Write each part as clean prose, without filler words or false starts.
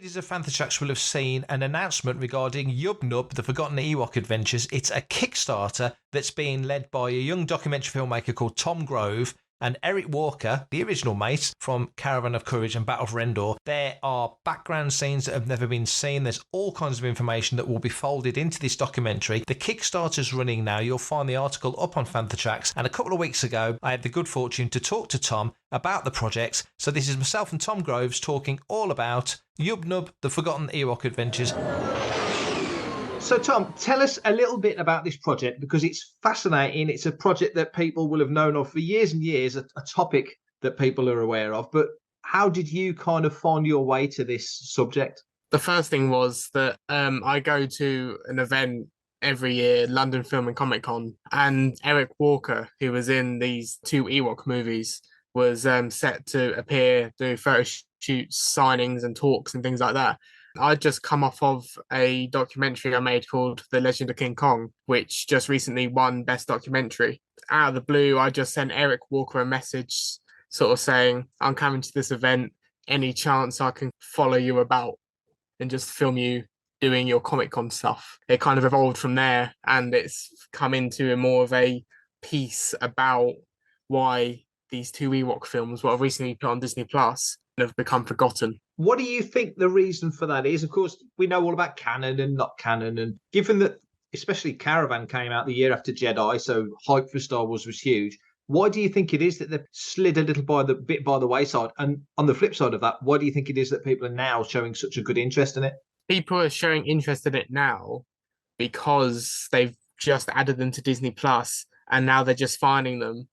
Readers of Fantha will have seen an announcement regarding Yub Nub, the Forgotten Ewok Adventures. It's a Kickstarter that's being led by a young documentary filmmaker called Tom Grove and Eric Walker, the original mate from Caravan of Courage and Battle for Endor. There are background scenes that have never been seen. There's all kinds of information that will be folded into this documentary. The Kickstarter's running now. You'll find the article up on Fantha. And a couple of weeks ago, I had the good fortune to talk to Tom about the project. So this is myself and Tom Groves talking all about Yub Nub, the Forgotten Ewok Adventures. So, Tom, tell us a little bit about this project because it's fascinating. It's a project that people will have known of for years and years, a topic that people are aware of. But how did you kind of find your way to this subject? The first thing was that I go to an event every year, London Film and Comic Con, and Eric Walker, who was in these two Ewok movies, was set to appear, do photo shoots, signings and talks and things like that. I'd just come off of a documentary I made called The Legend of King Kong, which just recently won Best Documentary. Out of the blue, I just sent Eric Walker a message sort of saying, I'm coming to this event, any chance I can follow you about and just film you doing your Comic-Con stuff. It kind of evolved from there, and it's come into more of a piece about why these two Ewok films, what I've recently put on Disney Plus, have become forgotten. What do you think the reason for that is? Of course, we know all about canon and not canon, and given that especially Caravan came out the year after Jedi, so hype for Star Wars was huge. Why do you think it is that they've slid a little by the wayside? And on the flip side of that, why do you think it is that people are now showing such a good interest in it? People are showing interest in it now because they've just added them to Disney Plus, and now they're just finding them,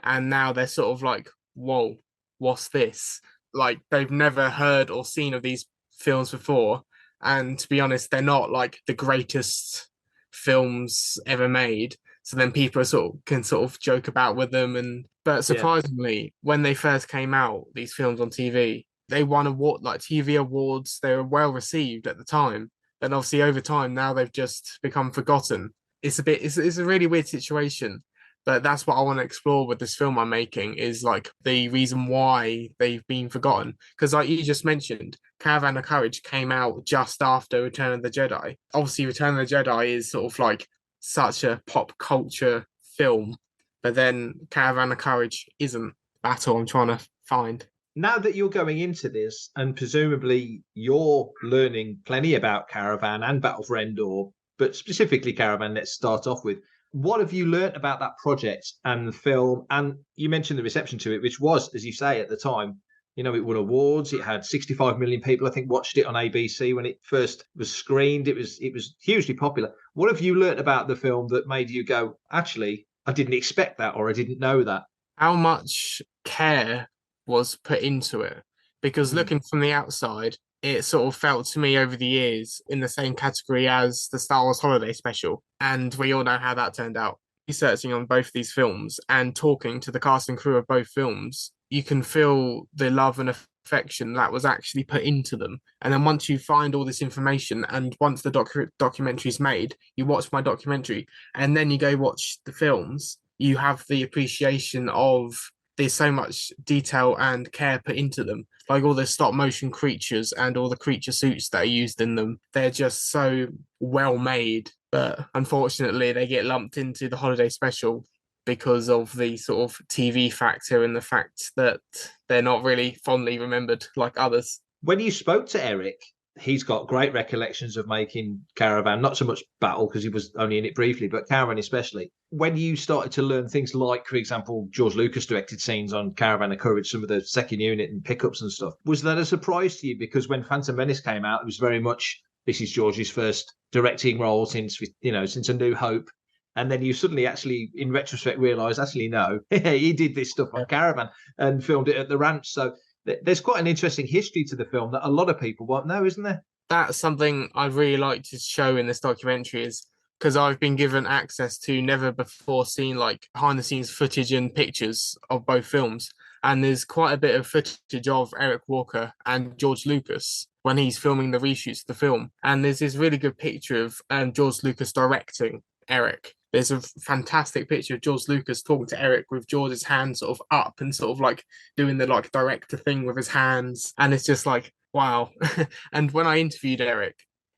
and now they're sort of like, whoa, what's this? Like, they've never heard or seen of these films before, and to be honest, they're not like the greatest films ever made. So then people can joke about with them, but surprisingly, when they first came out, these films on TV, they won TV awards. They were well received at the time, and obviously over time now they've just become forgotten. It's a really weird situation. But that's what I want to explore with this film I'm making, is like the reason why they've been forgotten. Because like you just mentioned, Caravan of Courage came out just after Return of the Jedi. Obviously, Return of the Jedi is sort of like such a pop culture film, but then Caravan of Courage isn't. That's all I'm trying to find. Now that you're going into this, and presumably you're learning plenty about Caravan and Battle for Endor, but specifically Caravan, let's start off with. What have you learnt about that project and the film? And you mentioned the reception to it, which was, as you say, at the time, it won awards. It had 65 million people, I think, watched it on ABC when it first was screened. It was hugely popular. What have you learnt about the film that made you go, actually, I didn't expect that, or I didn't know that? How much care was put into it? Because looking from the outside, it sort of felt to me over the years in the same category as the Star Wars Holiday Special. And we all know how that turned out. Researching on both these films and talking to the cast and crew of both films, you can feel the love and affection that was actually put into them. And then once you find all this information, and once the documentary's made, you watch my documentary, and then you go watch the films, you have the appreciation of there's so much detail and care put into them. Like all the stop motion creatures and all the creature suits that are used in them. They're just so well made. But unfortunately, they get lumped into the holiday special because of the sort of TV factor and the fact that they're not really fondly remembered like others. When you spoke to Eric, he's got great recollections of making Caravan, not so much Battle because he was only in it briefly, but Caravan especially. When you started to learn things like, for example, George Lucas directed scenes on Caravan of Courage, some of the second unit and pickups and stuff, was that a surprise to you? Because when Phantom Menace came out, it was very much, this is George's first directing role since A New Hope. And then you suddenly actually, in retrospect, realise, actually, no, he did this stuff on Caravan and filmed it at the ranch. So there's quite an interesting history to the film that a lot of people won't know, isn't there? That's something I'd really like to show in this documentary, is because I've been given access to never before seen like behind the scenes footage and pictures of both films. And there's quite a bit of footage of Eric Walker and George Lucas when he's filming the reshoots of the film. And there's this really good picture of George Lucas directing Eric. There's a fantastic picture of George Lucas talking to Eric with George's hands sort of up and sort of like doing the like director thing with his hands. And it's just like, wow. And when I interviewed Eric,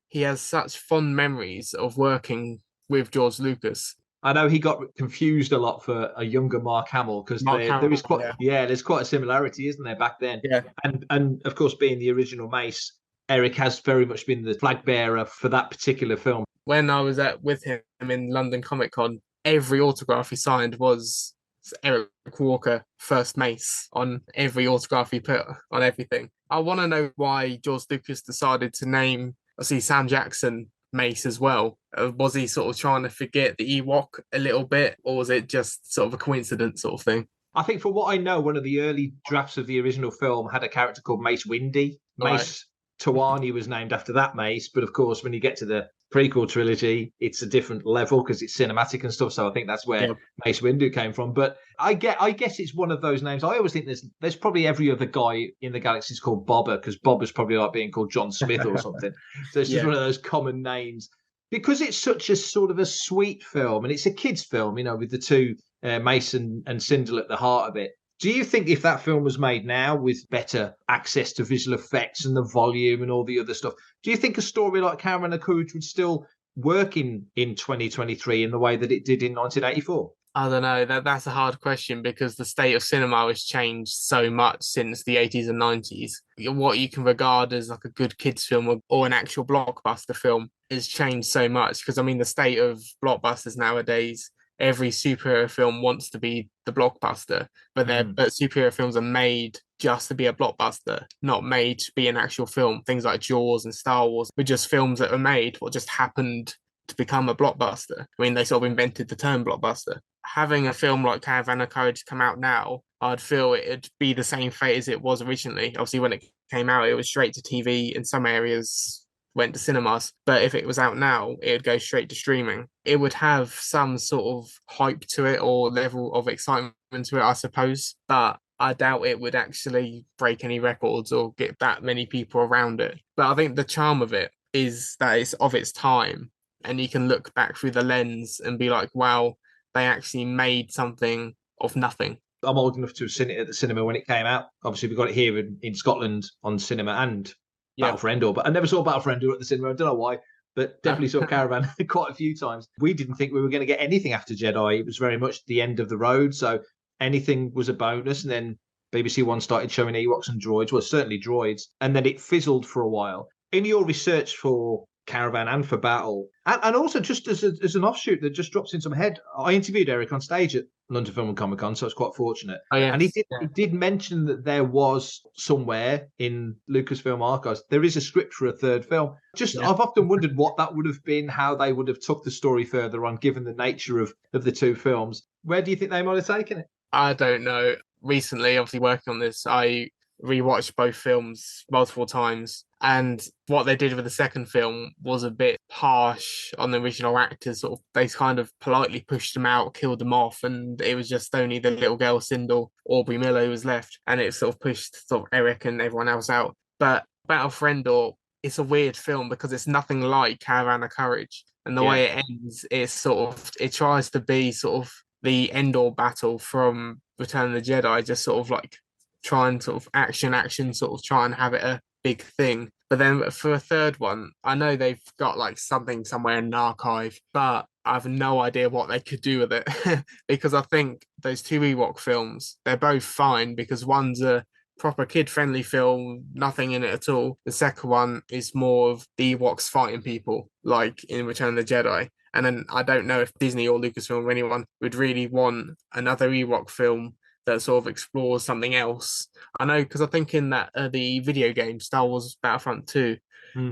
he has such fond memories of working with George Lucas. I know he got confused a lot for a younger Mark Hamill because Mark there is Hamill, quite, yeah. yeah, there's quite a similarity, isn't there, back then? Yeah. And of course, being the original Mace, Eric has very much been the flag bearer for that particular film. When I was with him in London Comic Con, every autograph he signed was Eric Walker, first Mace, on every autograph he put on everything. I want to know why George Lucas decided to name, I see Sam Jackson Mace as well. Was he sort of trying to forget the Ewok a little bit, or was it just sort of a coincidence sort of thing? I think, for what I know, one of the early drafts of the original film had a character called Mace Windy. Right. Mace Tawani was named after that Mace, but of course, when you get to the prequel trilogy, it's a different level because it's cinematic and stuff. So I think that's where Yeah. Mace Windu came from. But I guess it's one of those names. I always think there's probably every other guy in the galaxy is called Bobber, because Bob is probably like being called John Smith or something. So it's just Yeah. one of those common names. Because it's such a sort of a sweet film, and it's a kids' film, with the two Mason and Sindel at the heart of it. Do you think if that film was made now with better access to visual effects and the volume and all the other stuff, do you think a story like Caravan of Courage would still work in 2023 in the way that it did in 1984? I don't know. That's a hard question because the state of cinema has changed so much since the 80s and 90s. What you can regard as like a good kids film or an actual blockbuster film has changed so much. Because I mean, the state of blockbusters nowadays, every superhero film wants to be the blockbuster, but superhero films are made just to be a blockbuster, not made to be an actual film. Things like Jaws and Star Wars were just films that were made, what just happened to become a blockbuster. I mean, they sort of invented the term blockbuster. Having a film like Caravan of Courage come out now, I'd feel it'd be the same fate as it was originally. Obviously, when it came out, it was straight to TV. In some areas, went to cinemas. But if it was out now, it would go straight to streaming. It would have some sort of hype to it or level of excitement to it, I suppose. But I doubt it would actually break any records or get that many people around it. But I think the charm of it is that it's of its time, and you can look back through the lens and be like, wow, they actually made something of nothing. I'm old enough to have seen it at the cinema when it came out. Obviously, we got it here in Scotland on cinema and Battle for Endor, but I never saw Battle for Endor at the cinema. I don't know why, but definitely saw Caravan quite a few times. We didn't think we were going to get anything after Jedi. It was very much the end of the road, so anything was a bonus. And then BBC One started showing Ewoks and droids, well, certainly droids, and then it fizzled for a while. In your research for Caravan and for Battle, and also just as an offshoot that just drops into my head, I interviewed Eric on stage at London Film and Comic Con, so I was quite fortunate. Oh, yes. And he did mention that there was somewhere in Lucasfilm archives there is a script for a third film. I've often wondered what that would have been, how they would have took the story further on, given the nature of the two films. Where do you think they might have taken it? I don't know. Recently, obviously working on this, I rewatched both films multiple times, and what they did with the second film was a bit harsh on the original actors. Sort of, they kind of politely pushed them out, killed them off, and it was just only the little girl Sindel, Aubrey Miller, who was left, and it sort of pushed sort of Eric and everyone else out. But Battle for Endor, it's a weird film because it's nothing like Caravan of Courage, and the way it ends, it's sort of, it tries to be sort of the Endor battle from Return of the Jedi, just sort of like try and sort of action, sort of try and have it a big thing. But then for a third one, I know they've got like something somewhere in an archive, but I have no idea what they could do with it. Because I think those two Ewok films, they're both fine because one's a proper kid-friendly film, nothing in it at all. The second one is more of the Ewoks fighting people, like in Return of the Jedi. And then I don't know if Disney or Lucasfilm or anyone would really want another Ewok film that sort of explores something else. I know because I think in that the video game Star Wars Battlefront 2,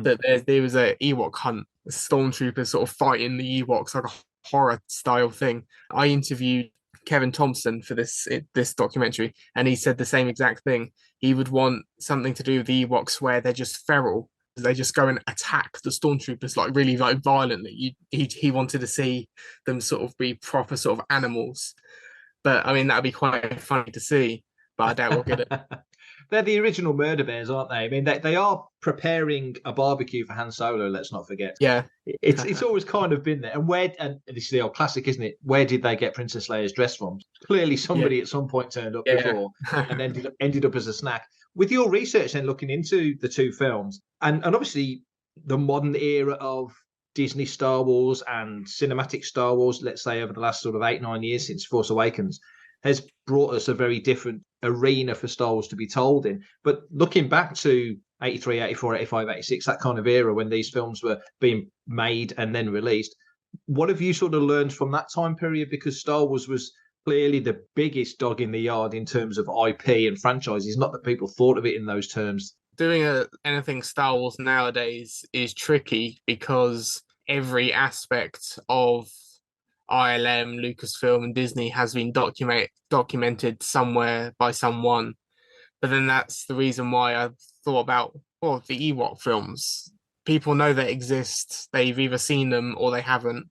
that there was a Ewok hunt, stormtroopers sort of fighting the Ewoks, like a horror style thing. I interviewed Kevin Thompson for this documentary, and he said the same exact thing. He would want something to do with the Ewoks where they're just feral. They just go and attack the stormtroopers like really like violently. He wanted to see them sort of be proper sort of animals. But I mean, that'd be quite funny to see, but I doubt we'll get it. They're the original murder bears, aren't they? I mean, they are preparing a barbecue for Han Solo. Let's not forget. Yeah. It's always kind of been there. And this is the old classic, isn't it? Where did they get Princess Leia's dress from? Clearly, somebody at some point turned up before and ended up as a snack. With your research, then looking into the two films, and obviously the modern era of Disney Star Wars and cinematic Star Wars, let's say over the last sort of 8-9 years since Force Awakens, has brought us a very different arena for Star Wars to be told in. But looking back to 83, 84, 85, 86, that kind of era when these films were being made and then released, what have you sort of learned from that time period? Because Star Wars was clearly the biggest dog in the yard in terms of IP and franchises, not that people thought of it in those terms. Doing anything Star Wars nowadays is tricky because every aspect of ILM, Lucasfilm, and Disney has been documented somewhere by someone. But then that's the reason why I thought about the Ewok films. People know they exist. They've either seen them or they haven't,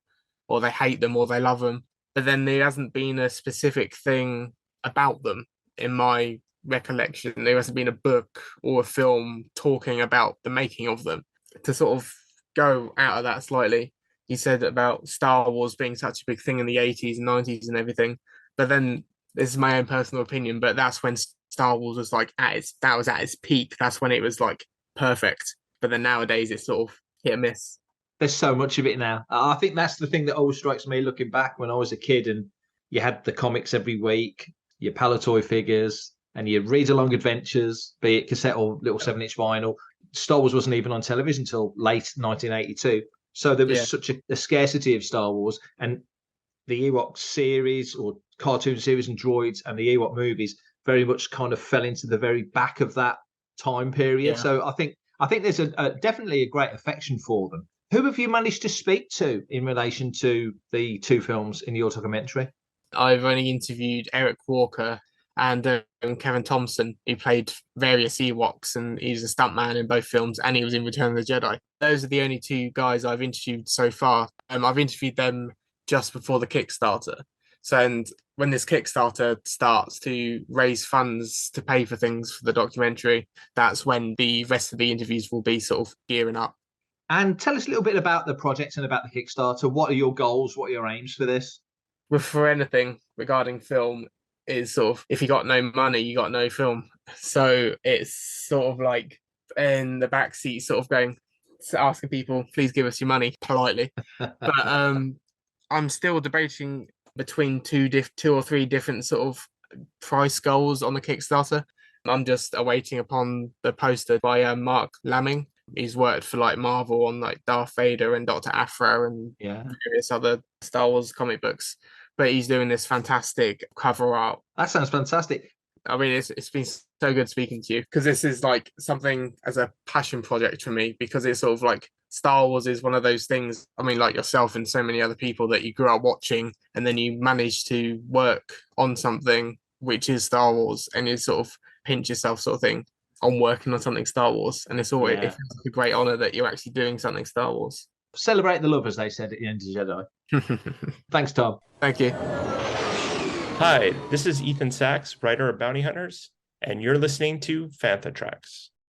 or they hate them or they love them. But then there hasn't been a specific thing about them in my recollection. There hasn't been a book or a film talking about the making of them. To sort of go out of that slightly, you said about Star Wars being such a big thing in the 80s and 90s and everything. But then this is my own personal opinion, but that's when Star Wars was like at its peak. That's when it was like perfect. But then nowadays it's sort of hit or miss. There's so much of it now. I think that's the thing that always strikes me looking back when I was a kid and you had the comics every week, your Palatoy figures, and your read-along adventures, be it cassette or little 7-inch vinyl. Star Wars wasn't even on television until late 1982. So there was such a scarcity of Star Wars, and the Ewok series or cartoon series and droids and the Ewok movies very much kind of fell into the very back of that time period. Yeah. So I think there's definitely a great affection for them. Who have you managed to speak to in relation to the two films in your documentary? I've only interviewed Eric Walker and Kevin Thompson, who played various Ewoks, and he's a stuntman in both films, and he was in Return of the Jedi. Those are the only two guys I've interviewed so far. I've interviewed them just before the Kickstarter. So, and when this Kickstarter starts to raise funds to pay for things for the documentary, that's when the rest of the interviews will be sort of gearing up. And tell us a little bit about the project and about the Kickstarter. What are your goals? What are your aims for this? For anything regarding film, is sort of, if you got no money, you got no film. So it's sort of like in the backseat, sort of going, asking people, please give us your money politely. But I'm still debating between two or three different sort of price goals on the Kickstarter. I'm just awaiting upon the poster by Mark Lamming. He's worked for like Marvel on like Darth Vader and Dr. Aphra and various other Star Wars comic books. But he's doing this fantastic cover art. That sounds fantastic. I mean, it's been so good speaking to you, because this is like something as a passion project for me, because it's sort of like Star Wars is one of those things, I mean, like yourself and so many other people that you grew up watching, and then you manage to work on something which is Star Wars, and you sort of pinch yourself sort of thing on working on something Star Wars. And it's always it feels like a great honor that you're actually doing something Star Wars. Celebrate the love, as they said at the end of Jedi. Thanks, Tom. Thank you. Hi, this is Ethan Sachs, writer of Bounty Hunters, and you're listening to Fantha Tracks.